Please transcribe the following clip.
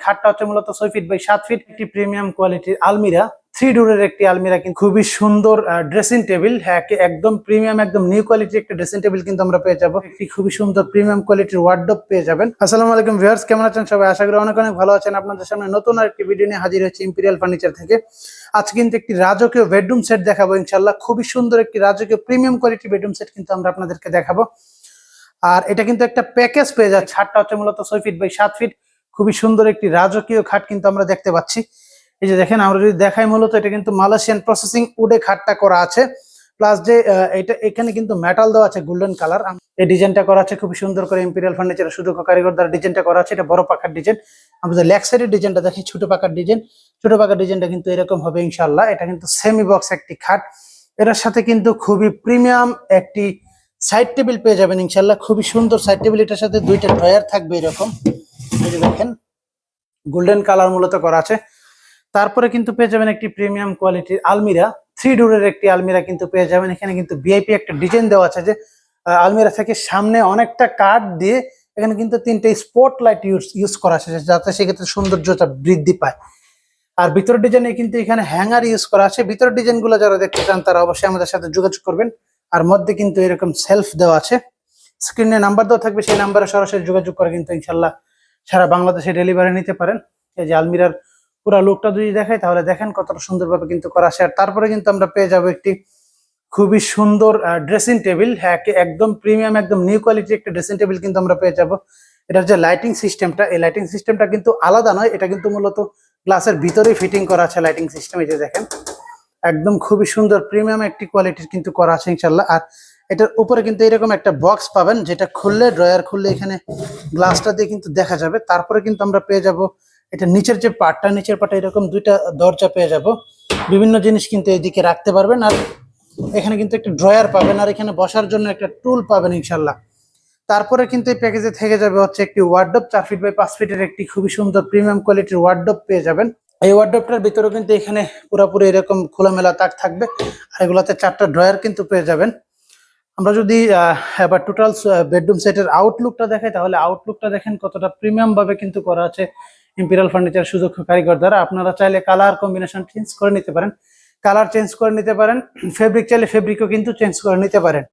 খাটটা হচ্ছে মূলত 6 ফিট বাই 7 ফিট, একটি প্রিমিয়াম কোয়ালিটির আলমিরা, 3 ডোরের একটি আলমিরা, কিন্তু খুবই সুন্দর ড্রেসিং টেবিল। হ্যাঁ, একদম প্রিমিয়াম, একদম নিউ কোয়ালিটির একটা ড্রেসিং টেবিল কিন্তু আমরা পেয়ে যাবো। একটি খুবই সুন্দর প্রিমিয়াম কোয়ালিটির ওয়ার্ডরোব পেয়ে যাবেন। আসসালামু আলাইকুম ভিউয়ার্স, কেমন আছেন সবাই? আশা করি অনেক অনেক ভালো আছেন। আপনাদের সামনে নতুন আরেকটি ভিডিও নিয়ে হাজির হয়েছে ইম্পেরিয়াল ফার্নিচার থেকে। আজকে কিন্তু একটি রাজকীয় বেডরুম সেট দেখাবো ইনশাআল্লাহ। খুবই সুন্দর একটি রাজকীয় প্রিমিয়াম কোয়ালিটির বেডরুম সেট কিন্তু আমরা আপনাদেরকে দেখাবো। আর এটা কিন্তু একটা প্যাকেজ পেয়ে যাচ্ছে। খাটটা হচ্ছে মূলত 6 ফিট বাই 7 ফিট, খুবই সুন্দর একটি রাজকীয় খাট কিন্তু আমরা দেখতে পাচ্ছি। এই যে দেখেন, আমরা যদি দেখাই, মূলত এটা কিন্তু মালয়েশিয়ান প্রসেসিং উডে খাটটা করা আছে। প্লাস যে এটা এখানে কিন্তু মেটাল দেওয়া আছে গোল্ডেন কালার। এই ডিজাইনটা করা আছে খুবই সুন্দর করে ইম্পেরিয়াল ফার্নিচারের সুদক্ষ কারিগর দ্বারা ডিজাইনটা করা আছে। এটা বড় পাকার ডিজাইন। আমরা যে লেগ সাইডের ডিজাইনটা দেখি, ছোট পাকার ডিজাইন, ছোট পাকার ডিজাইনটা কিন্তু এরকম হবে ইনশাআল্লাহ। এটা কিন্তু সেমি বক্স একটি খাট। এটার সাথে কিন্তু খুবই প্রিমিয়াম একটি সাইড টেবিল পেয়ে যাবেন ইনশাআল্লাহ। খুবই সুন্দর সাইড টেবিল, এটার সাথে দুইটা ড্রয়ার থাকবে এরকম। এই যে দেখেন, গোল্ডেন কালার মূলত করা আছে। তারপরে কিন্তু পেয়ে যাবেন একটি প্রিমিয়াম কোয়ালিটির আলমিরা, 3 ডোরের একটি আলমিরা কিন্তু পেয়ে যাবেন। এখানে কিন্তু ভিআইপি একটা ডিজাইন দেওয়া আছে, যে আলমিরা থেকে সামনে অনেকটা কাঠ দিয়ে এখানে কিন্তু 3টে স্পট লাইট ইউজ করা আছে, যাতে সেক্ষেত্রে সৌন্দর্যটা বৃদ্ধি পায়। আর ভিতরের ডিজাইনে কিন্তু এখানে হ্যাঙ্গার ইউজ করা আছে। ভিতরের ডিজাইনগুলো যারা দেখতে চান তারা অবশ্যই আমাদের সাথে যোগাযোগ করবেন। আর মধ্যে কিন্তু এরকম সেলফ দেওয়া আছে, স্ক্রিনে নাম্বার দেওয়া থাকবে, সেই নাম্বারে সরাসরি যোগাযোগ করে কিন্তু ইনশাল্লাহ সারা বাংলাদেশে ডেলিভারি নিতে পারেন। এই যে আলমিরার পুরো লুকটা যদি দেখাই, তাহলে দেখেন কতটা সুন্দরভাবে কিন্তু করা আছে। আর তারপরে কিন্তু আমরা পেয়ে যাবো একটি খুবই সুন্দর ড্রেসিং টেবিল। হ্যাঁ, একদম প্রিমিয়াম, একদম নিউ কোয়ালিটির একটা ড্রেসিং টেবিল কিন্তু আমরা পেয়ে যাবো। এটার যে লাইটিং সিস্টেমটা, এই লাইটিং সিস্টেমটা কিন্তু আলাদা নয়, এটা কিন্তু মূলত গ্লাসের ভিতরেই ফিটিং করা আছে লাইটিং সিস্টেম। এই যে দেখেন, একদম খুবই সুন্দর প্রিমিয়াম একটি কোয়ালিটির কিন্তু করা আছে ইনশাল্লাহ। আর এটার উপরে কিন্তু এরকম একটা বক্স পাবেন, যেটা খুললে, ড্রয়ার খুললে এখানে গ্লাসটা দিয়ে কিন্তু দেখা যাবে। তারপরে কিন্তু আমরা পেয়ে যাব এটা নিচের যে পার্টটা, নিচের পার্টটা এরকম দুইটা দরজা পেয়ে যাব। বিভিন্ন জিনিস কিন্তু এইদিকে রাখতে পারবেন। আর এখানে কিন্তু একটা ড্রয়ার পাবেন, আর এখানে বসার জন্য একটা টুল পাবেন ইনশাল্লাহ। তারপরে কিন্তু এই প্যাকেজে থেকে যাবে হচ্ছে একটি ওয়ার্ডরোব, 4 ফিট বাই 5 ফিটের একটি খুবই সুন্দর প্রিমিয়াম কোয়ালিটির ওয়ার্ডরোব পেয়ে যাবেন। এই ওয়ার্ডরোবটার ভিতরেও কিন্তু এখানে পুরোপুরি এরকম খোলামেলা তাক থাকবে, আর এগুলাতে 4টা ড্রয়ার কিন্তু পেয়ে যাবেন। আমরা যদি এবার টোটাল বেডরুম সেটের আউটলুকটা দেখাই, তাহলে আউটলুকটা দেখেন কতটা প্রিমিয়াম ভাবে কিন্তু করা আছে ইম্পেরিয়াল ফার্নিচার সুদক্ষ কারিগর দ্বারা। আপনারা চাইলে কালার কম্বিনেশন চেঞ্জ করে নিতে পারেন, কালার চেঞ্জ করে নিতে পারেন, ফেব্রিক চাইলে ফেব্রিকও কিন্তু চেঞ্জ করে নিতে পারেন।